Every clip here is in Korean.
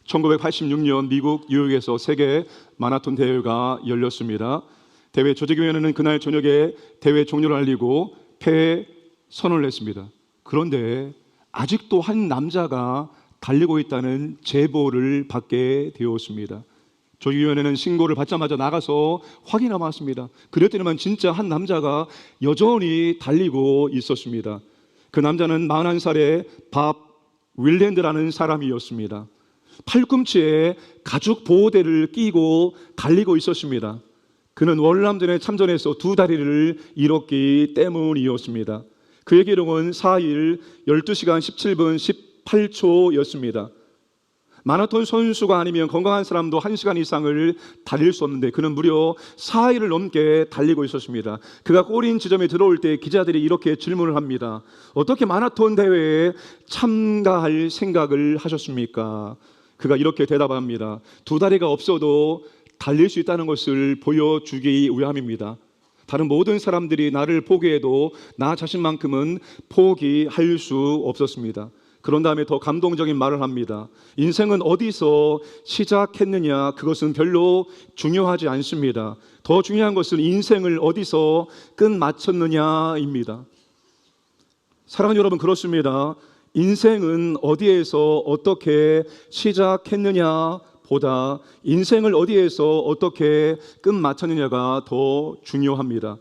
1986년 미국 뉴욕에서 세계 마라톤 대회가 열렸습니다. 대회 조직위원회는 그날 저녁에 대회 종료를 알리고 폐회 선언을 했습니다. 그런데 아직도 한 남자가 달리고 있다는 제보를 받게 되었습니다. 조직위원회는 신고를 받자마자 나가서 확인하고 왔습니다. 그랬더니만 진짜 한 남자가 여전히 달리고 있었습니다. 그 남자는 41살의 밥 윌랜드라는 사람이었습니다. 팔꿈치에 가죽 보호대를 끼고 달리고 있었습니다. 그는 월남전에 참전해서 두 다리를 잃었기 때문이었습니다. 그의 기록은 4일 12시간 17분 18초였습니다. 마라톤 선수가 아니면 건강한 사람도 1시간 이상을 달릴 수 없는데 그는 무려 4일을 넘게 달리고 있었습니다. 그가 골인 지점에 들어올 때 기자들이 이렇게 질문을 합니다. 어떻게 마라톤 대회에 참가할 생각을 하셨습니까? 그가 이렇게 대답합니다. 두 다리가 없어도 달릴 수 있다는 것을 보여주기 위함입니다. 다른 모든 사람들이 나를 포기해도 나 자신만큼은 포기할 수 없었습니다. 그런 다음에 더 감동적인 말을 합니다. 인생은 어디서 시작했느냐, 그것은 별로 중요하지 않습니다. 더 중요한 것은 인생을 어디서 끝마쳤느냐입니다. 사랑하는 여러분, 그렇습니다. 인생은 어디에서 어떻게 시작했느냐 보다 인생을 어디에서 어떻게 끝마쳤느냐가 더 중요합니다.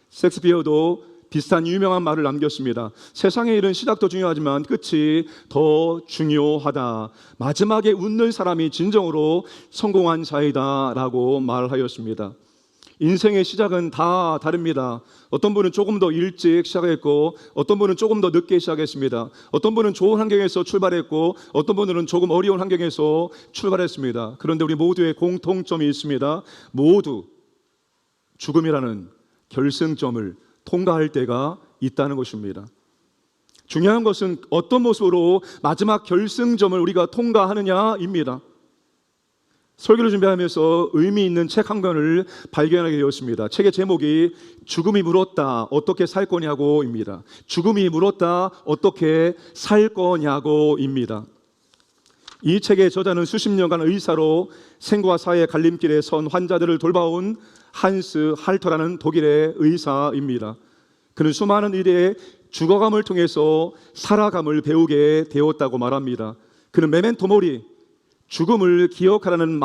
셰익스피어도 비슷한 유명한 말을 남겼습니다. 세상의 일은 시작도 중요하지만 끝이 더 중요하다. 마지막에 웃는 사람이 진정으로 성공한 자이다 라고 말하였습니다. 인생의 시작은 다 다릅니다. 어떤 분은 조금 더 일찍 시작했고 어떤 분은 조금 더 늦게 시작했습니다. 어떤 분은 좋은 환경에서 출발했고 어떤 분들은 조금 어려운 환경에서 출발했습니다. 그런데 우리 모두의 공통점이 있습니다. 모두 죽음이라는 결승점을 통과할 때가 있다는 것입니다. 중요한 것은 어떤 모습으로 마지막 결승점을 우리가 통과하느냐입니다. 설교를 준비하면서 의미 있는 책 한 권을 발견하게 되었습니다. 책의 제목이 죽음이 물었다 어떻게 살 거냐고입니다. 죽음이 물었다 어떻게 살 거냐고입니다. 이 책의 저자는 수십 년간 의사로 생과 사의 갈림길에 선 환자들을 돌봐온 한스 할터라는 독일의 의사입니다. 그는 수많은 일의 죽어감을 통해서 살아감을 배우게 되었다고 말합니다. 그는 메멘토 모리, 죽음을 기억하라는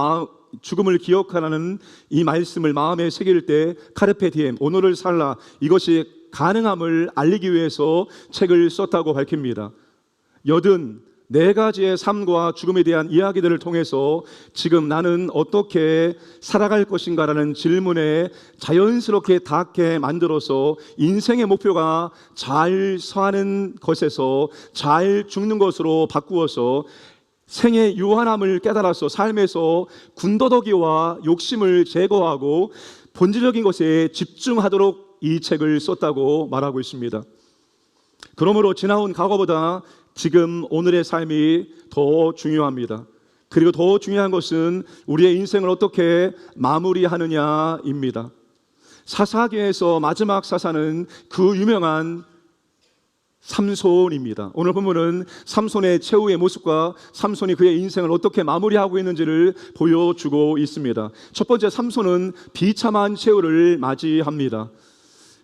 이 말씀을 마음에 새길 때 카르페 디엠, 오늘을 살라, 이것이 가능함을 알리기 위해서 책을 썼다고 밝힙니다. 84가지의 삶과 죽음에 대한 이야기들을 통해서 지금 나는 어떻게 살아갈 것인가라는 질문에 자연스럽게 닿게 만들어서 인생의 목표가 잘 사는 것에서 잘 죽는 것으로 바꾸어서 생의 유한함을 깨달아서 삶에서 군더더기와 욕심을 제거하고 본질적인 것에 집중하도록 이 책을 썼다고 말하고 있습니다. 그러므로 지나온 과거보다 지금 오늘의 삶이 더 중요합니다. 그리고 더 중요한 것은 우리의 인생을 어떻게 마무리하느냐입니다. 사사기에서 마지막 사사는 그 유명한 삼손입니다. 오늘 본문은 삼손의 최후의 모습과 삼손이 그의 인생을 어떻게 마무리하고 있는지를 보여주고 있습니다. 첫 번째, 삼손은 비참한 최후를 맞이합니다.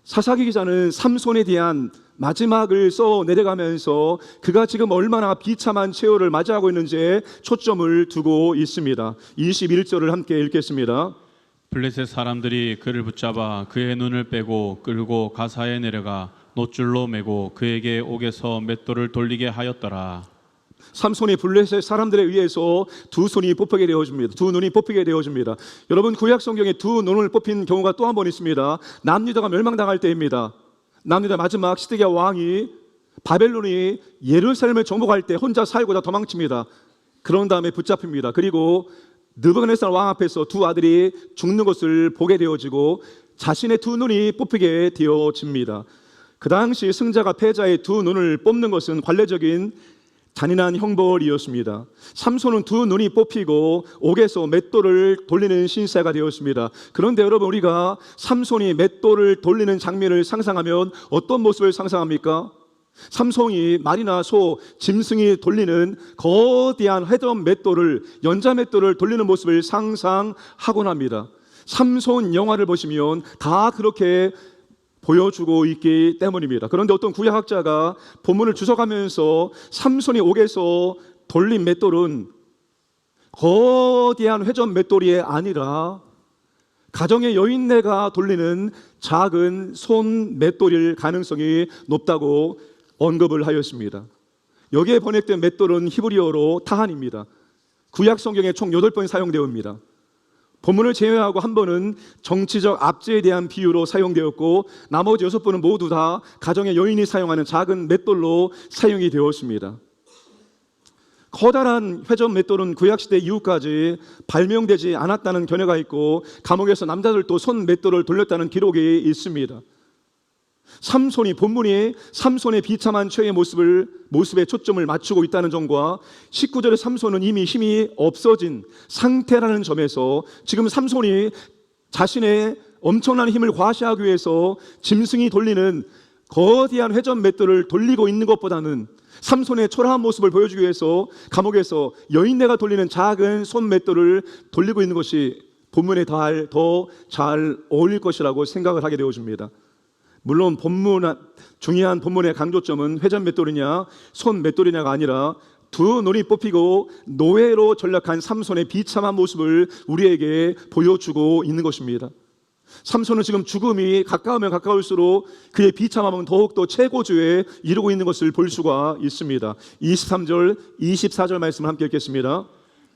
사사기 기자는 삼손에 대한 마지막을 써 내려가면서 그가 지금 얼마나 비참한 최후를 맞이하고 있는지에 초점을 두고 있습니다. 21절을 함께 읽겠습니다. 블레셋 사람들이 그를 붙잡아 그의 눈을 빼고 끌고 가사에 내려가 놋줄로 매고 그에게 옥에서 맷돌을 돌리게 하였더라. 삼손이 블레셋 사람들에 의해서 두 손이 뽑히게 되어집니다. 두 눈이 뽑히게 되어집니다. 여러분, 구약 성경에 두 눈을 뽑힌 경우가 또 한 번 있습니다. 남유다가 멸망당할 때입니다. 남유다 마지막 시드기야 왕이 바벨론이 예루살렘을 정복할 때 혼자 살고자 도망칩니다. 그런 다음에 붙잡힙니다. 그리고 느부갓네살 왕 앞에서 두 아들이 죽는 것을 보게 되어지고 자신의 두 눈이 뽑히게 되어집니다. 그 당시 승자가 패자의 두 눈을 뽑는 것은 관례적인 잔인한 형벌이었습니다. 삼손은 두 눈이 뽑히고 옥에서 맷돌을 돌리는 신세가 되었습니다. 그런데 여러분, 우리가 삼손이 맷돌을 돌리는 장면을 상상하면 어떤 모습을 상상합니까? 삼손이 말이나 소, 짐승이 돌리는 거대한 회전 맷돌을, 연자 맷돌을 돌리는 모습을 상상하곤 합니다. 삼손 영화를 보시면 다 그렇게 보여주고 있기 때문입니다. 그런데 어떤 구약학자가 본문을 주석하면서 삼손이 옥에서 돌린 맷돌은 거대한 회전 맷돌이 아니라 가정의 여인네가 돌리는 작은 손 맷돌일 가능성이 높다고 언급을 하였습니다. 여기에 번역된 맷돌은 히브리어로 타한입니다. 구약 성경에 총 8번 사용되옵니다. 본문을 제외하고 한 번은 정치적 압제에 대한 비유로 사용되었고, 나머지 6번은 모두 다 가정의 여인이 사용하는 작은 맷돌로 사용이 되었습니다. 커다란 회전 맷돌은 구약시대 이후까지 발명되지 않았다는 견해가 있고, 감옥에서 남자들도 손 맷돌을 돌렸다는 기록이 있습니다. 본문이 삼손의 비참한 최후의 모습에 초점을 맞추고 있다는 점과 19절의 삼손은 이미 힘이 없어진 상태라는 점에서 지금 삼손이 자신의 엄청난 힘을 과시하기 위해서 짐승이 돌리는 거대한 회전 맷돌을 돌리고 있는 것보다는 삼손의 초라한 모습을 보여주기 위해서 감옥에서 여인네가 돌리는 작은 손 맷돌을 돌리고 있는 것이 본문에 더 잘 어울릴 것이라고 생각을 하게 되어집니다. 물론 중요한 본문의 강조점은 회전 맷돌이냐 손 맷돌이냐가 아니라 두 눈이 뽑히고 노예로 전락한 삼손의 비참한 모습을 우리에게 보여주고 있는 것입니다. 삼손은 지금 죽음이 가까우면 가까울수록 그의 비참함은 더욱더 최고조에 이르고 있는 것을 볼 수가 있습니다. 23절, 24절 말씀을 함께 읽겠습니다.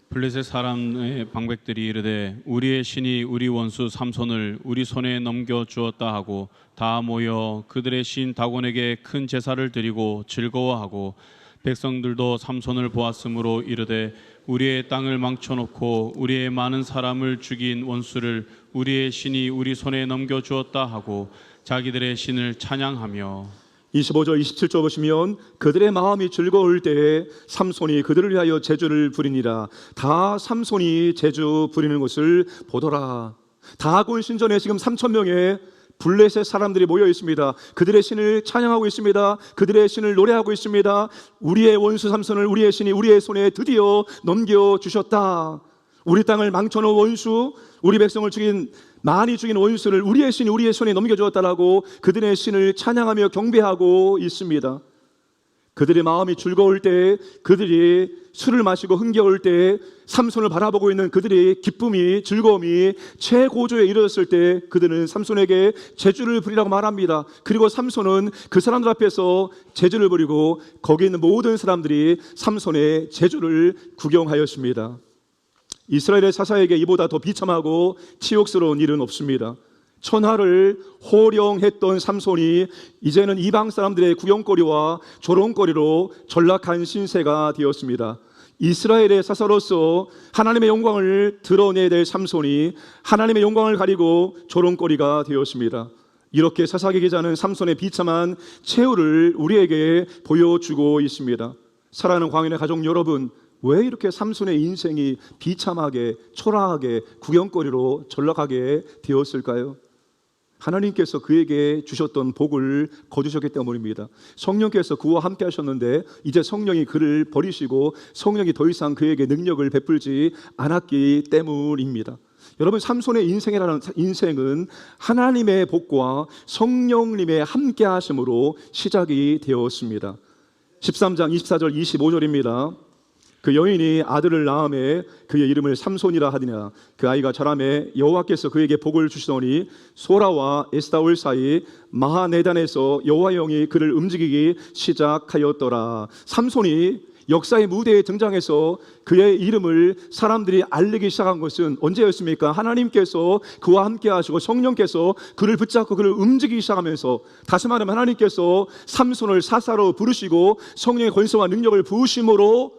블레셋 사람의 방백들이 이르되 우리의 신이 우리 원수 삼손을 우리 손에 넘겨 주었다 하고 다 모여 그들의 신 다곤에게 큰 제사를 드리고 즐거워하고, 백성들도 삼손을 보았으므로 이르되 우리의 땅을 망쳐놓고 우리의 많은 사람을 죽인 원수를 우리의 신이 우리 손에 넘겨 주었다 하고 자기들의 신을 찬양하며, 25절 27절 보시면 그들의 마음이 즐거울 때에 삼손이 그들을 위하여 제주를 부리니라. 다 삼손이 제주 부리는 것을 보더라. 다곤 신전에 지금 3,000명의 블레셋 사람들이 모여 있습니다. 그들의 신을 찬양하고 있습니다. 그들의 신을 노래하고 있습니다. 우리의 원수 삼손을 우리의 신이 우리의 손에 드디어 넘겨주셨다. 우리 땅을 망쳐놓은 원수, 우리 백성을 많이 죽인 원수를 우리의 신이 우리의 손에 넘겨주었다라고 그들의 신을 찬양하며 경배하고 있습니다. 그들의 마음이 즐거울 때, 그들이 술을 마시고 흥겨울 때, 삼손을 바라보고 있는 그들의 기쁨이, 즐거움이 최고조에 이르렀을 때 그들은 삼손에게 제주를 부리라고 말합니다. 그리고 삼손은 그 사람들 앞에서 제주를 부리고 거기 있는 모든 사람들이 삼손의 제주를 구경하였습니다. 이스라엘의 사사에게 이보다 더 비참하고 치욕스러운 일은 없습니다. 천하를 호령했던 삼손이 이제는 이방 사람들의 구경거리와 조롱거리로 전락한 신세가 되었습니다. 이스라엘의 사사로서 하나님의 영광을 드러내야 될 삼손이 하나님의 영광을 가리고 조롱거리가 되었습니다. 이렇게 사사기 기자는 삼손의 비참한 최후를 우리에게 보여주고 있습니다. 사랑하는 광연의 가족 여러분, 왜 이렇게 삼손의 인생이 비참하게, 초라하게, 구경거리로 전락하게 되었을까요? 하나님께서 그에게 주셨던 복을 거두셨기 때문입니다. 성령께서 그와 함께 하셨는데 이제 성령이 그를 버리시고 성령이 더 이상 그에게 능력을 베풀지 않았기 때문입니다. 여러분, 삼손의 인생은 하나님의 복과 성령님의 함께 하심으로 시작이 되었습니다. 13장 24절 25절입니다. 그 여인이 아들을 낳음에 그의 이름을 삼손이라 하더냐. 그 아이가 자라매 여호와께서 그에게 복을 주시더니 소라와 에스다올 사이 마하네단에서 여호와의 영이 그를 움직이기 시작하였더라. 삼손이 역사의 무대에 등장해서 그의 이름을 사람들이 알리기 시작한 것은 언제였습니까? 하나님께서 그와 함께 하시고 성령께서 그를 붙잡고 그를 움직이기 시작하면서, 다시 말하면 하나님께서 삼손을 사사로 부르시고 성령의 권세와 능력을 부으심으로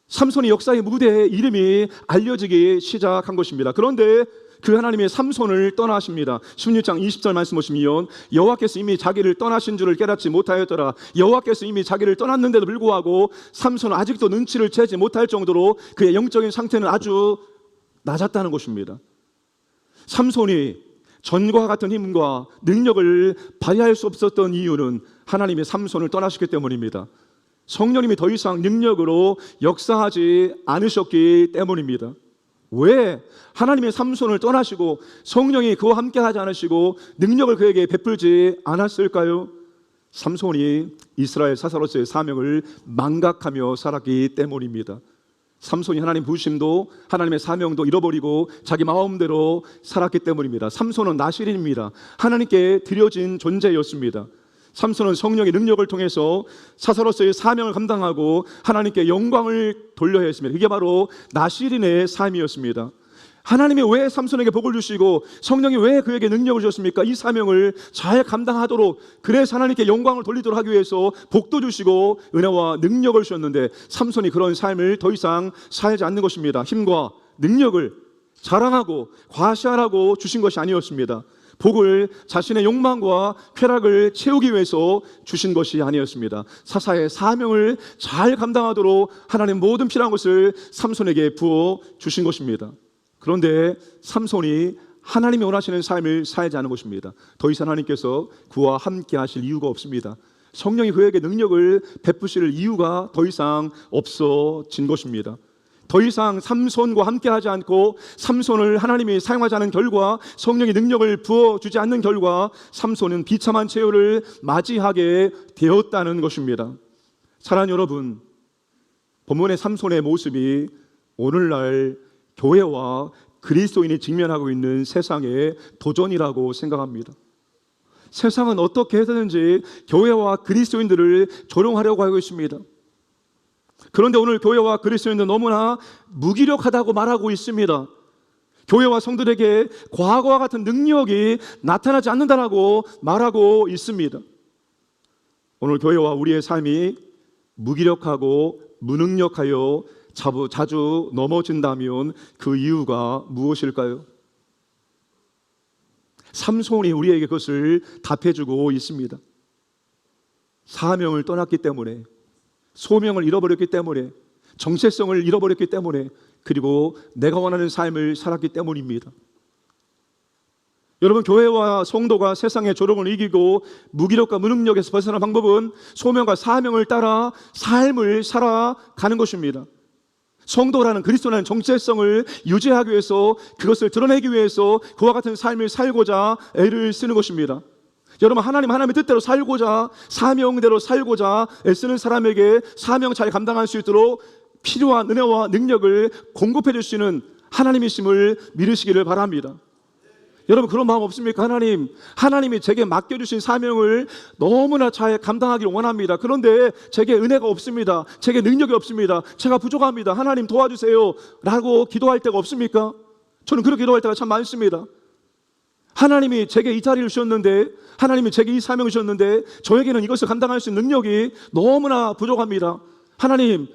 삼손이 역사의 무대에 이름이 알려지기 시작한 것입니다. 그런데 그 하나님의 삼손을 떠나십니다. 16장 20절 말씀 보시면 여호와께서 이미 자기를 떠나신 줄을 깨닫지 못하였더라. 여호와께서 이미 자기를 떠났는데도 불구하고 삼손은 아직도 눈치를 채지 못할 정도로 그의 영적인 상태는 아주 낮았다는 것입니다. 삼손이 전과 같은 힘과 능력을 발휘할 수 없었던 이유는 하나님이 삼손을 떠나셨기 때문입니다. 성령님이 더 이상 능력으로 역사하지 않으셨기 때문입니다. 왜 하나님의 삼손을 떠나시고 성령이 그와 함께하지 않으시고 능력을 그에게 베풀지 않았을까요? 삼손이 이스라엘 사사로서의 사명을 망각하며 살았기 때문입니다. 삼손이 하나님 부르심도 하나님의 사명도 잃어버리고 자기 마음대로 살았기 때문입니다. 삼손은 나실인입니다. 하나님께 드려진 존재였습니다. 삼손은 성령의 능력을 통해서 사사로서의 사명을 감당하고 하나님께 영광을 돌려야 했습니다. 이게 바로 나실인의 삶이었습니다. 하나님이 왜 삼손에게 복을 주시고 성령이 왜 그에게 능력을 주셨습니까? 이 사명을 잘 감당하도록, 그래서 하나님께 영광을 돌리도록 하기 위해서 복도 주시고 은혜와 능력을 주셨는데 삼손이 그런 삶을 더 이상 살지 않는 것입니다. 힘과 능력을 자랑하고 과시하라고 주신 것이 아니었습니다. 복을 자신의 욕망과 쾌락을 채우기 위해서 주신 것이 아니었습니다. 사사의 사명을 잘 감당하도록 하나님 모든 필요한 것을 삼손에게 부어 주신 것입니다. 그런데 삼손이 하나님이 원하시는 삶을 살지 않은 것입니다. 더 이상 하나님께서 그와 함께 하실 이유가 없습니다. 성령이 그에게 능력을 베푸실 이유가 더 이상 없어진 것입니다. 더 이상 삼손과 함께하지 않고 삼손을 하나님이 사용하지 않은 결과, 성령이 능력을 부어주지 않는 결과 삼손은 비참한 최후를 맞이하게 되었다는 것입니다. 사랑하는 여러분, 본문의 삼손의 모습이 오늘날 교회와 그리스도인이 직면하고 있는 세상의 도전이라고 생각합니다. 세상은 어떻게 해서든지 교회와 그리스도인들을 조롱하려고 하고 있습니다. 그런데 오늘 교회와 그리스도인들은 너무나 무기력하다고 말하고 있습니다. 교회와 성도들에게 과거와 같은 능력이 나타나지 않는다라고 말하고 있습니다. 오늘 교회와 우리의 삶이 무기력하고 무능력하여 자주 넘어진다면 그 이유가 무엇일까요? 삼손이 우리에게 그것을 답해주고 있습니다. 사명을 떠났기 때문에, 소명을 잃어버렸기 때문에, 정체성을 잃어버렸기 때문에, 그리고 내가 원하는 삶을 살았기 때문입니다. 여러분, 교회와 성도가 세상의 조롱을 이기고 무기력과 무능력에서 벗어나는 방법은 소명과 사명을 따라 삶을 살아가는 것입니다. 성도라는, 그리스도라는 정체성을 유지하기 위해서, 그것을 드러내기 위해서 그와 같은 삶을 살고자 애를 쓰는 것입니다. 여러분, 하나님의 뜻대로 살고자, 사명대로 살고자 애쓰는 사람에게 사명 잘 감당할 수 있도록 필요한 은혜와 능력을 공급해 주시는 하나님이심을 믿으시기를 바랍니다. 여러분, 그런 마음 없습니까? 하나님이 제게 맡겨주신 사명을 너무나 잘 감당하기를 원합니다. 그런데 제게 은혜가 없습니다. 제게 능력이 없습니다. 제가 부족합니다. 하나님 도와주세요 라고 기도할 때가 없습니까? 저는 그렇게 기도할 때가 참 많습니다. 하나님이 제게 이 자리를 주셨는데, 하나님이 제게 이 사명을 주셨는데 저에게는 이것을 감당할 수 있는 능력이 너무나 부족합니다. 하나님,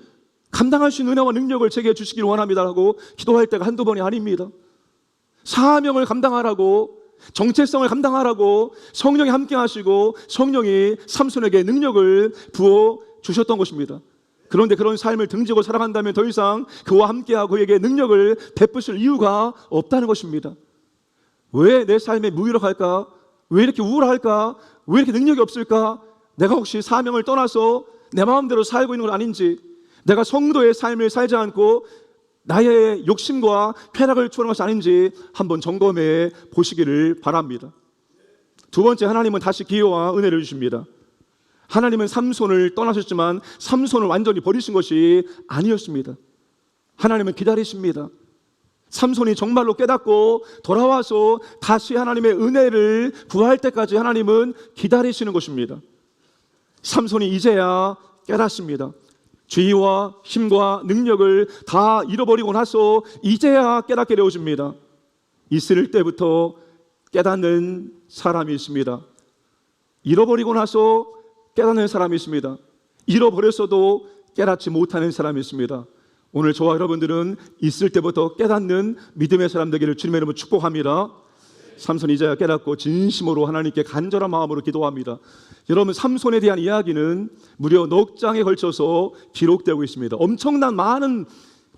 감당할 수 있는 은혜와 능력을 제게 주시길 원합니다 라고 기도할 때가 한두 번이 아닙니다. 사명을 감당하라고, 정체성을 감당하라고 성령이 함께 하시고 성령이 삼손에게 능력을 부어 주셨던 것입니다. 그런데 그런 삶을 등지고 살아간다면 더 이상 그와 함께하고 그에게 능력을 베푸실 이유가 없다는 것입니다. 왜 내 삶에 무기력할까? 왜 이렇게 우울할까? 왜 이렇게 능력이 없을까? 내가 혹시 사명을 떠나서 내 마음대로 살고 있는 건 아닌지, 내가 성도의 삶을 살지 않고 나의 욕심과 쾌락을 추구하는 것이 아닌지 한번 점검해 보시기를 바랍니다. 두 번째, 하나님은 다시 기회와 은혜를 주십니다. 하나님은 삼손을 떠나셨지만 삼손을 완전히 버리신 것이 아니었습니다. 하나님은 기다리십니다. 삼손이 정말로 깨닫고 돌아와서 다시 하나님의 은혜를 구할 때까지 하나님은 기다리시는 것입니다. 삼손이 이제야 깨닫습니다. 지위와 힘과 능력을 다 잃어버리고 나서 이제야 깨닫게 되어집니다. 있을 때부터 깨닫는 사람이 있습니다. 잃어버리고 나서 깨닫는 사람이 있습니다. 잃어버렸어도 깨닫지 못하는 사람이 있습니다. 오늘 저와 여러분들은 있을 때부터 깨닫는 믿음의 사람 되기를 주님의 이름으로 축복합니다. 삼손이 이제야 깨닫고 진심으로 하나님께 간절한 마음으로 기도합니다. 여러분, 삼손에 대한 이야기는 무려 넉 장에 걸쳐서 기록되고 있습니다. 엄청난 많은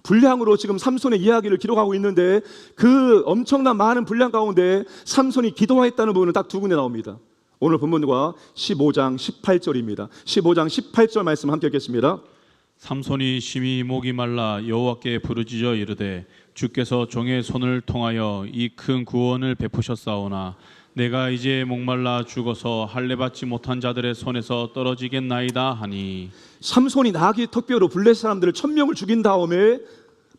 분량으로 지금 삼손의 이야기를 기록하고 있는데, 그 엄청난 많은 분량 가운데 삼손이 기도했다는 부분은 딱 두 군데 나옵니다. 오늘 본문과 15장 18절입니다. 15장 18절 말씀 함께 읽겠습니다. 삼손이 심히 목이 말라 여호와께 부르짖어 이르되 주께서 종의 손을 통하여 이 큰 구원을 베푸셨사오나 내가 이제 목말라 죽어서 할례 받지 못한 자들의 손에서 떨어지겠나이다 하니. 삼손이 나귀 턱뼈로 블레셋 사람들을 1000명을 죽인 다음에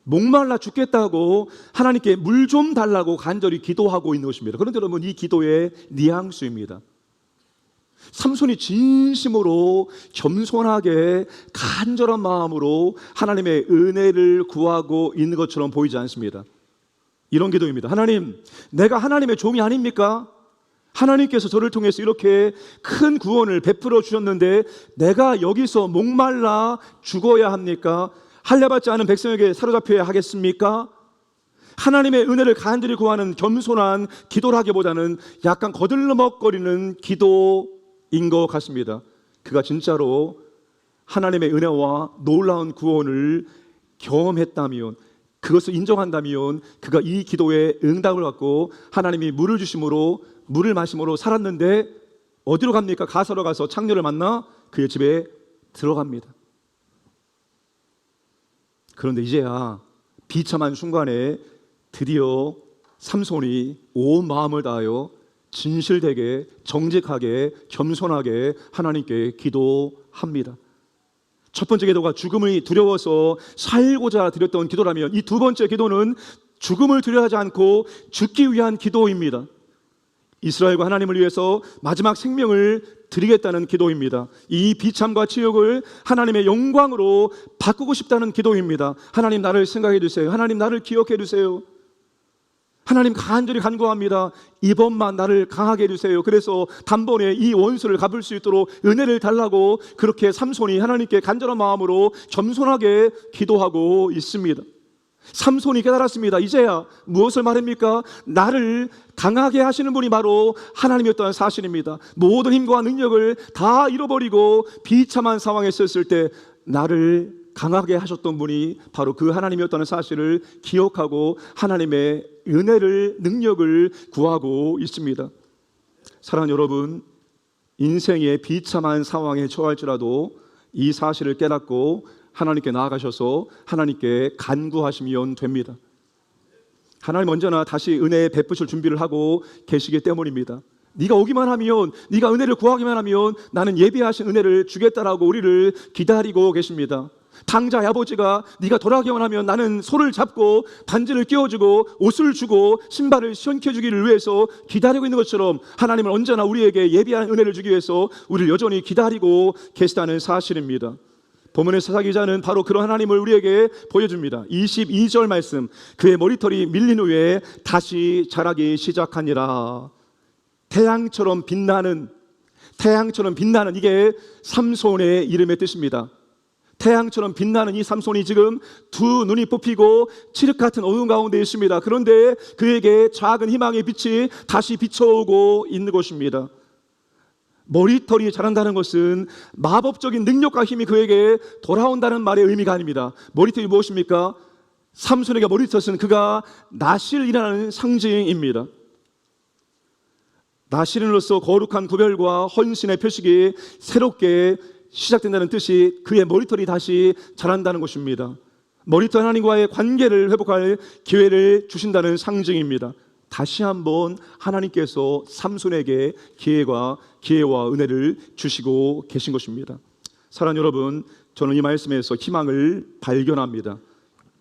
목말라 죽겠다고 하나님께 물 좀 달라고 간절히 기도하고 있는 것입니다. 그런데 여러분, 이 기도의 뉘앙스입니다. 삼손이 진심으로 겸손하게 간절한 마음으로 하나님의 은혜를 구하고 있는 것처럼 보이지 않습니다. 이런 기도입니다. 하나님, 내가 하나님의 종이 아닙니까? 하나님께서 저를 통해서 이렇게 큰 구원을 베풀어 주셨는데 내가 여기서 목말라 죽어야 합니까? 할례받지 않은 백성에게 사로잡혀야 하겠습니까? 하나님의 은혜를 간절히 구하는 겸손한 기도라기보다는 약간 거들먹거리는 기도인 것 같습니다. 그가 진짜로 하나님의 은혜와 놀라운 구원을 경험했다면, 그것을 인정한다면 그가 이 기도에 응답을 받고 하나님이 물을 주심으로 물을 마심으로 살았는데 어디로 갑니까? 가사로 가서 창녀를 만나 그의 집에 들어갑니다. 그런데 이제야 비참한 순간에 드디어 삼손이 온 마음을 다하여 진실되게 정직하게 겸손하게 하나님께 기도합니다. 첫 번째 기도가 죽음이 두려워서 살고자 드렸던 기도라면, 이 두 번째 기도는 죽음을 두려워하지 않고 죽기 위한 기도입니다. 이스라엘과 하나님을 위해서 마지막 생명을 드리겠다는 기도입니다. 이 비참과 치욕을 하나님의 영광으로 바꾸고 싶다는 기도입니다. 하나님, 나를 생각해 주세요. 하나님, 나를 기억해 주세요. 하나님, 간절히 간구합니다. 이번만 나를 강하게 해주세요. 그래서 단번에 이 원수를 갚을 수 있도록 은혜를 달라고 그렇게 삼손이 하나님께 간절한 마음으로 겸손하게 기도하고 있습니다. 삼손이 깨달았습니다. 이제야 무엇을 말합니까? 나를 강하게 하시는 분이 바로 하나님이었다는 사실입니다. 모든 힘과 능력을 다 잃어버리고 비참한 상황에 있었을 때 나를 강하게 하셨던 분이 바로 그 하나님이었다는 사실을 기억하고 하나님의 은혜를, 능력을 구하고 있습니다. 사랑하는 여러분, 인생의 비참한 상황에 처할지라도 이 사실을 깨닫고 하나님께 나아가셔서 하나님께 간구하시면 됩니다. 하나님 언제나 다시 은혜에 베푸실 준비를 하고 계시기 때문입니다. 네가 오기만 하면, 네가 은혜를 구하기만 하면 나는 예비하신 은혜를 주겠다라고 우리를 기다리고 계십니다. 당자의 아버지가 네가 돌아가기만 하면 나는 소를 잡고 반지를 끼워주고 옷을 주고 신발을 시원케주기를 위해서 기다리고 있는 것처럼 하나님은 언제나 우리에게 예비한 은혜를 주기 위해서 우리를 여전히 기다리고 계시다는 사실입니다. 본문의 사사 기자는 바로 그런 하나님을 우리에게 보여줍니다. 22절 말씀, 그의 머리털이 밀린 후에 다시 자라기 시작하니라. 태양처럼 빛나는 이게 삼손의 이름의 뜻입니다. 태양처럼 빛나는 이 삼손이 지금 두 눈이 뽑히고 칠흑 같은 어두운 가운데 있습니다. 그런데 그에게 작은 희망의 빛이 다시 비춰오고 있는 것입니다. 머리털이 자란다는 것은 마법적인 능력과 힘이 그에게 돌아온다는 말의 의미가 아닙니다. 머리털이 무엇입니까? 삼손에게 머리털은 그가 나실이라는 상징입니다. 나실인으로서 거룩한 구별과 헌신의 표식이 새롭게 시작된다는 뜻이 그의 머리털이 다시 자란다는 것입니다. 머리털 하나님과의 관계를 회복할 기회를 주신다는 상징입니다. 다시 한번 하나님께서 삼손에게 기회와 은혜를 주시고 계신 것입니다. 사랑하는 여러분, 저는 이 말씀에서 희망을 발견합니다.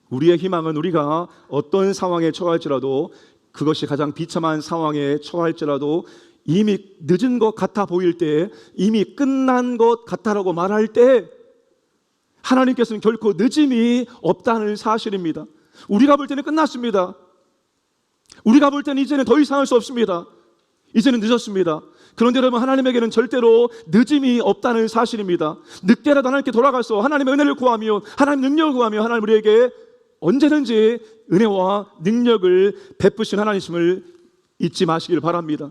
우리의 희망은 우리가 어떤 상황에 처할지라도, 그것이 가장 비참한 상황에 처할지라도, 이미 늦은 것 같아 보일 때, 이미 끝난 것 같다라고 말할 때 하나님께서는 결코 늦음이 없다는 사실입니다. 우리가 볼 때는 끝났습니다. 우리가 볼 때는 이제는 더 이상 할 수 없습니다. 이제는 늦었습니다. 그런데 여러분, 하나님에게는 절대로 늦음이 없다는 사실입니다. 늦게라도 하나님께 돌아가서 하나님의 은혜를 구하며 하나님의 능력을 구하며 하나님 우리에게 언제든지 은혜와 능력을 베푸신 하나님임을 잊지 마시길 바랍니다.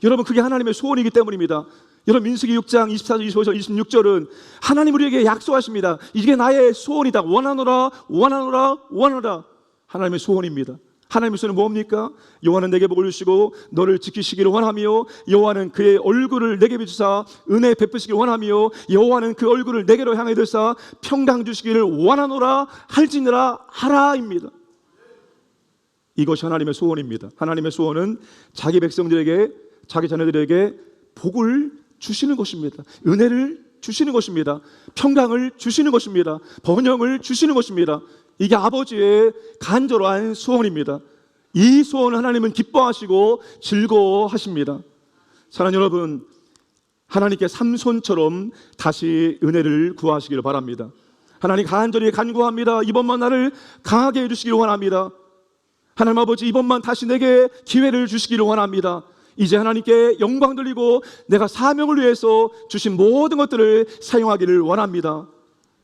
여러분, 그게 하나님의 소원이기 때문입니다. 여러분, 민수기 6장 24절, 25절, 26절은 하나님 우리에게 약속하십니다. 이게 나의 소원이다. 원하노라, 원하노라, 원하노라. 하나님의 소원입니다. 하나님의 손은 뭡니까? 여호와는 내게 복을 주시고 너를 지키시기를 원하며 여호와는 그의 얼굴을 내게 비추사 은혜 베푸시기를 원하며 여호와는 그 얼굴을 내게로 향해 들사 평강 주시기를 원하노라 할지니라 하라입니다. 이것이 하나님의 소원입니다. 하나님의 소원은 자기 백성들에게, 자기 자녀들에게 복을 주시는 것입니다. 은혜를 주시는 것입니다. 평강을 주시는 것입니다. 번영을 주시는 것입니다. 이게 아버지의 간절한 소원입니다. 이 소원을 하나님은 기뻐하시고 즐거워하십니다. 사랑하는 여러분, 하나님께 삼손처럼 다시 은혜를 구하시기를 바랍니다. 하나님 간절히 간구합니다. 이번만 나를 강하게 해주시기를 원합니다. 하나님 아버지, 이번만 다시 내게 기회를 주시기를 원합니다. 이제 하나님께 영광 돌리고 내가 사명을 위해서 주신 모든 것들을 사용하기를 원합니다.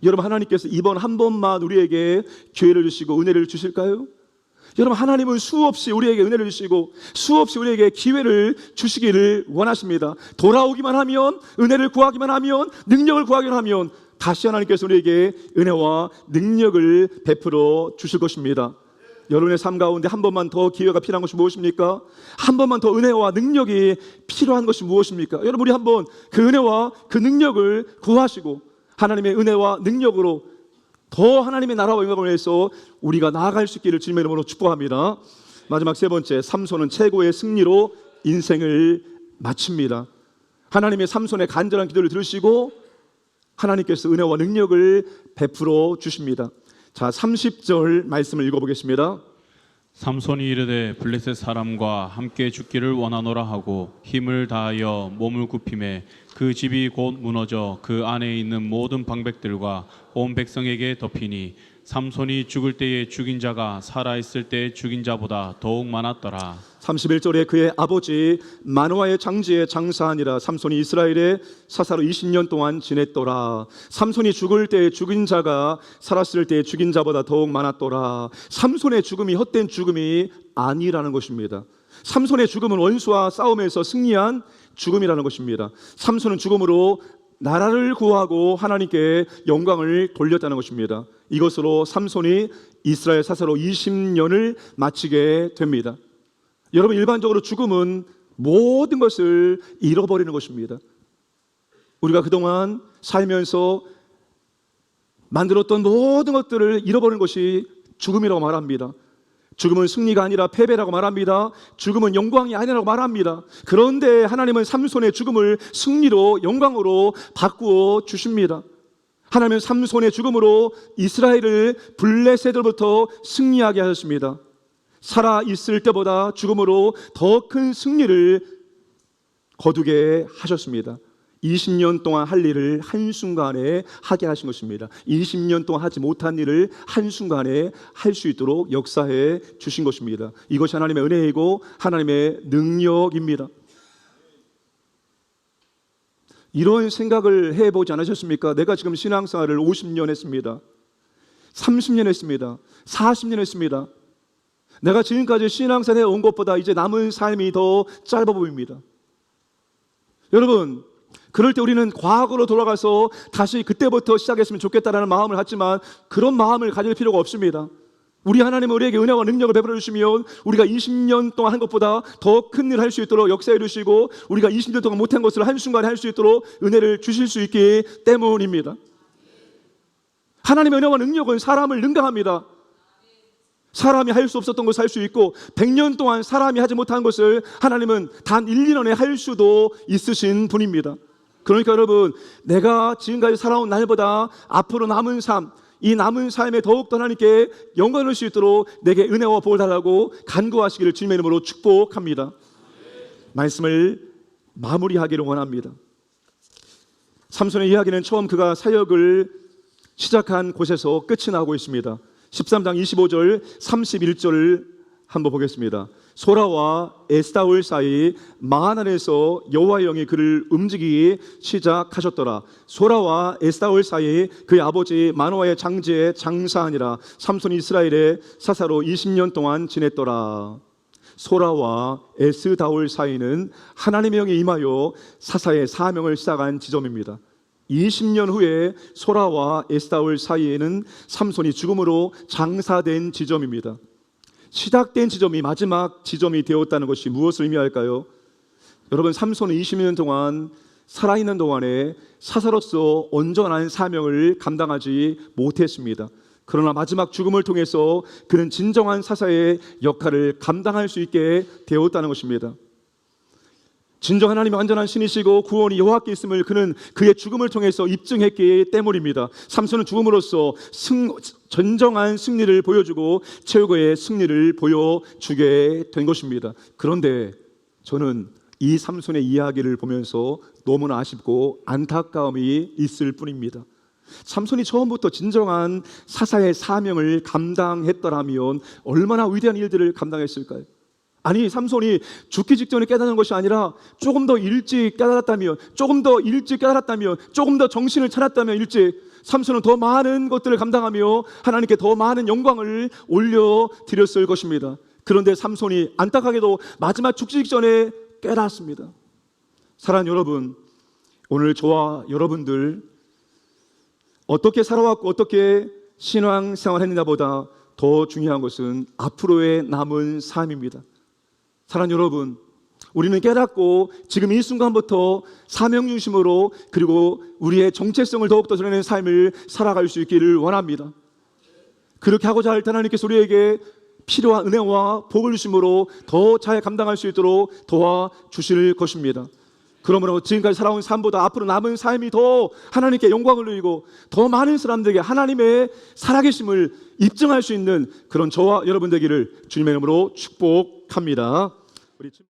여러분, 하나님께서 이번 한 번만 우리에게 기회를 주시고 은혜를 주실까요? 여러분, 하나님은 수없이 우리에게 은혜를 주시고 수없이 우리에게 기회를 주시기를 원하십니다. 돌아오기만 하면, 은혜를 구하기만 하면, 능력을 구하기만 하면 다시 하나님께서 우리에게 은혜와 능력을 베풀어 주실 것입니다. 여러분의 삶 가운데 한 번만 더 기회가 필요한 것이 무엇입니까? 한 번만 더 은혜와 능력이 필요한 것이 무엇입니까? 여러분, 우리 한번 그 은혜와 그 능력을 구하시고 하나님의 은혜와 능력으로 더 하나님의 나라와 영광을 위해서 우리가 나아갈 수 있기를 주님의 이름으로 축복합니다. 마지막 세 번째, 삼손은 최고의 승리로 인생을 마칩니다. 하나님의 삼손의 간절한 기도를 들으시고 하나님께서 은혜와 능력을 베풀어 주십니다. 자, 30절 말씀을 읽어보겠습니다. 삼손이 이르되 블레셋 사람과 함께 죽기를 원하노라 하고 힘을 다하여 몸을 굽히매 그 집이 곧 무너져 그 안에 있는 모든 방백들과 온 백성에게 덮이니 삼손이 죽을 때에 죽인 자가 살아있을 때 죽인 자보다 더욱 많았더라. 31절에 그의 아버지 마노아의 장지에 장사하니라. 삼손이 이스라엘의 사사로 20년 동안 지냈더라. 삼손이 죽을 때 죽인 자가 살았을 때 죽인 자보다 더욱 많았더라. 삼손의 죽음이 헛된 죽음이 아니라는 것입니다. 삼손의 죽음은 원수와 싸움에서 승리한 죽음이라는 것입니다. 삼손은 죽음으로 나라를 구하고 하나님께 영광을 돌렸다는 것입니다. 이것으로 삼손이 이스라엘 사사로 20년을 마치게 됩니다. 여러분, 일반적으로 죽음은 모든 것을 잃어버리는 것입니다. 우리가 그동안 살면서 만들었던 모든 것들을 잃어버리는 것이 죽음이라고 말합니다. 죽음은 승리가 아니라 패배라고 말합니다. 죽음은 영광이 아니라고 말합니다. 그런데 하나님은 삼손의 죽음을 승리로, 영광으로 바꾸어 주십니다. 하나님은 삼손의 죽음으로 이스라엘을 블레셋으로부터 승리하게 하셨습니다. 살아있을 때보다 죽음으로 더 큰 승리를 거두게 하셨습니다. 20년 동안 할 일을 한순간에 하게 하신 것입니다. 20년 동안 하지 못한 일을 한순간에 할 수 있도록 역사해 주신 것입니다. 이것이 하나님의 은혜이고 하나님의 능력입니다. 이런 생각을 해보지 않으셨습니까? 내가 지금 신앙생활을 50년 했습니다. 30년 했습니다. 40년 했습니다. 내가 지금까지 신앙생활에 온 것보다 이제 남은 삶이 더 짧아 보입니다. 여러분, 그럴 때 우리는 과거로 돌아가서 다시 그때부터 시작했으면 좋겠다라는 마음을 갖지만 그런 마음을 가질 필요가 없습니다. 우리 하나님은 우리에게 은혜와 능력을 베풀어 주시면 우리가 20년 동안 한 것보다 더 큰 일을 할 수 있도록 역사해 주시고 우리가 20년 동안 못한 것을 한순간에 할 수 있도록 은혜를 주실 수 있기 때문입니다. 하나님의 은혜와 능력은 사람을 능가합니다. 사람이 할 수 없었던 것을 할 수 있고 100년 동안 사람이 하지 못한 것을 하나님은 단 1, 2년에 할 수도 있으신 분입니다. 그러니까 여러분, 내가 지금까지 살아온 날보다 앞으로 남은 삶, 이 남은 삶에 더욱더 하나님께 영광을 줄 수 있도록 내게 은혜와 복을 달라고 간구하시기를 주님의 이름으로 축복합니다. 말씀을 마무리하기를 원합니다. 삼손의 이야기는 처음 그가 사역을 시작한 곳에서 끝이 나고 있습니다. 13장 25절 31절을 한번 보겠습니다. 소라와 에스다올 사이 마하난에서 여호와의 영이 그를 움직이기 시작하셨더라. 소라와 에스다올 사이 그의 아버지 마노아의 장지에 장사하니라. 삼손이 이스라엘의 사사로 20년 동안 지냈더라. 소라와 에스다올 사이는 하나님의 영이 임하여 사사의 사명을 시작한 지점입니다. 20년 후에 소라와 에스다올 사이에는 삼손이 죽음으로 장사된 지점입니다. 시작된 지점이 마지막 지점이 되었다는 것이 무엇을 의미할까요? 여러분, 삼손은 20년 동안 살아있는 동안에 사사로서 온전한 사명을 감당하지 못했습니다. 그러나 마지막 죽음을 통해서 그는 진정한 사사의 역할을 감당할 수 있게 되었다는 것입니다. 진정 하나님의 완전한 신이시고 구원이 여호와께 있음을 그는 그의 죽음을 통해서 입증했기 때문입니다. 삼손은 죽음으로써 전정한 승리를 보여주고 최고의 승리를 보여주게 된 것입니다. 그런데 저는 이 삼손의 이야기를 보면서 너무나 아쉽고 안타까움이 있을 뿐입니다. 삼손이 처음부터 진정한 사사의 사명을 감당했더라면 얼마나 위대한 일들을 감당했을까요? 아니, 삼손이 죽기 직전에 깨닫는 것이 아니라 조금 더 일찍 깨달았다면, 조금 더 정신을 차렸다면 일찍 삼손은 더 많은 것들을 감당하며 하나님께 더 많은 영광을 올려드렸을 것입니다. 그런데 삼손이 안타깝게도 마지막 죽기 직전에 깨닫습니다. 사랑하는 여러분, 오늘 저와 여러분들 어떻게 살아왔고 어떻게 신앙생활 했느냐보다 더 중요한 것은 앞으로의 남은 삶입니다. 사랑하는 여러분, 우리는 깨닫고 지금 이 순간부터 사명중심으로 그리고 우리의 정체성을 더욱더 드러내는 삶을 살아갈 수 있기를 원합니다. 그렇게 하고자 할 때 하나님께서 우리에게 필요한 은혜와 복을 주심으로 더 잘 감당할 수 있도록 도와주실 것입니다. 그러므로 지금까지 살아온 삶보다 앞으로 남은 삶이 더 하나님께 영광을 누리고 더 많은 사람들에게 하나님의 살아계심을 입증할 수 있는 그런 저와 여러분 되기를 주님의 이름으로 축복합니다. 우리